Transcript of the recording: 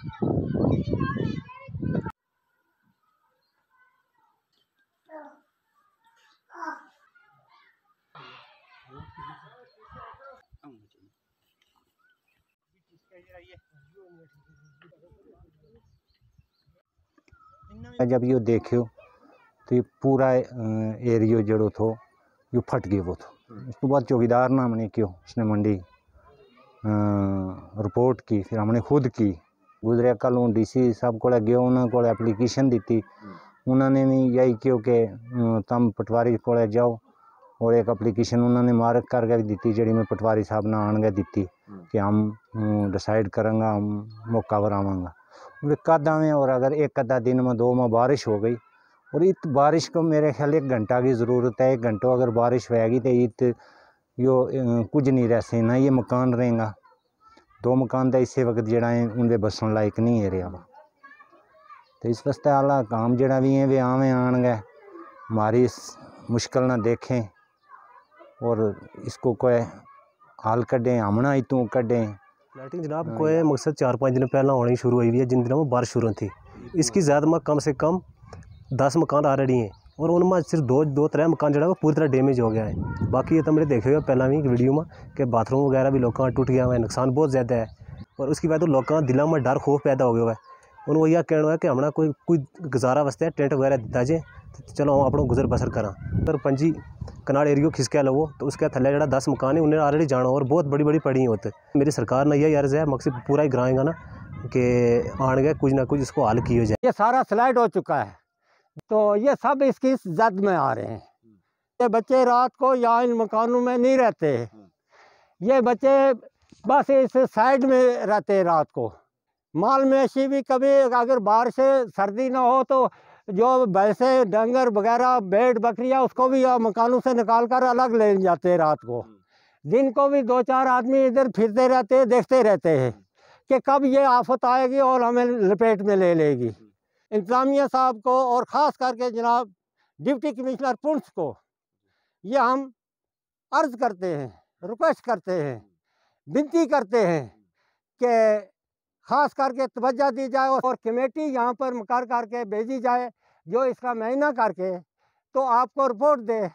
जब ये देखियो तो ये पूरा एरिया जड़ो थो यो फट गयो वो थो। उसके बाद चौकीदार ने हमने क्यों उसने मंडी रिपोर्ट की, फिर हमने खुद की। गुजरे कल हूँ डीसी साहब को गयो, उन्होंने को एप्लीकेशन दी थी। उन्होंने भी यही क्यों कि तुम पटवारी को जाओ, और एक एप्लीकेशन उन्होंने मार्क करके भी दी थी, जी मैं पटवारी साहब ने आन गए दी थी कि हम डिसाइड करेंगे, हम मौका पर आवांगा। वे कद आवें, और अगर एक आधा दिन में 2 में बारिश हो गई, और इत बारिश को मेरे ख्याल 1 घंटा की ज़रूरत है। 1 घंटों अगर बारिश होएगी तो इत यो कुछ नहीं रह से ना ये मकान रहेगा। 2 मकान तो इस वक्त जड़ा है उनके बसन लायक नहीं है रहा वा। तो इस वास्ते आला काम जड़ा भी है वे आवें आन गए, हमारी इस मुश्किल ना देखें और इसको कोई हाल कढ़ें, हमना इतों कढ़ें। लाइटिंग जनाब कोई मकसद 4-5 दिन पहला होनी शुरू हुई हुई है, जिन दिनों में बारिश शुरू थी। इसकी ज़्यादा में कम से कम 10 मकान ऑलरेडी हैं, और उनमें सिर्फ 2-3 मकान जो है वो पूरी तरह डैमेज हो गया है। बाकी ये तो मैंने देखे हुए पहला भी वीडियो में कि बाथरूम वगैरह भी लोगों का टूट गया हुआ है, नुकसान बहुत ज़्यादा है। और उसकी वजह तो लोगों का दिलों में डर खौफ पैदा हो गया है। उनको यह कहना है कि हमारा कोई गुजारा वास्ते टेंट वगैरह दिता जाए, तो चलो हम अपना गुजर बसर करा। अगर पंजी कनाड़ एरियो खिसके लो तो उसके थले जरा 10 मकान है, उन्हें ऑलरेडी जाना, और बहुत बड़ी बड़ी पड़ी होते। मेरी सरकार ने यही अर्ज है, मकसद पूरा ही कराएगा ना कि आन गए कुछ ना कुछ इसको हल किया जाए। ये सारा स्लाइड हो चुका है, तो ये सब इसकी जद में आ रहे हैं। ये बच्चे रात को यहाँ इन मकानों में नहीं रहते, ये बच्चे बस इस साइड में रहते हैं रात को। माल मवेशी भी कभी अगर बारिश सर्दी ना हो तो जो भैंसे डंगर वगैरह भेड़ बकरियां उसको भी मकानों से निकाल कर अलग ले जाते हैं रात को। दिन को भी 2-4 आदमी इधर फिरते रहते हैं, देखते रहते हैं कि कब ये आफत आएगी और हमें लपेट में ले लेगी। इंतजामिया साहब को और ख़ास करके जनाब डिप्टी कमिश्नर पुंछ को ये हम अर्ज़ करते हैं, रिक्वेस्ट करते हैं, विनती करते हैं कि ख़ास करके तवज्जो दी जाए और कमेटी यहाँ पर मुकर करके भेजी जाए जो इसका मुआयना करके तो आपको रिपोर्ट दे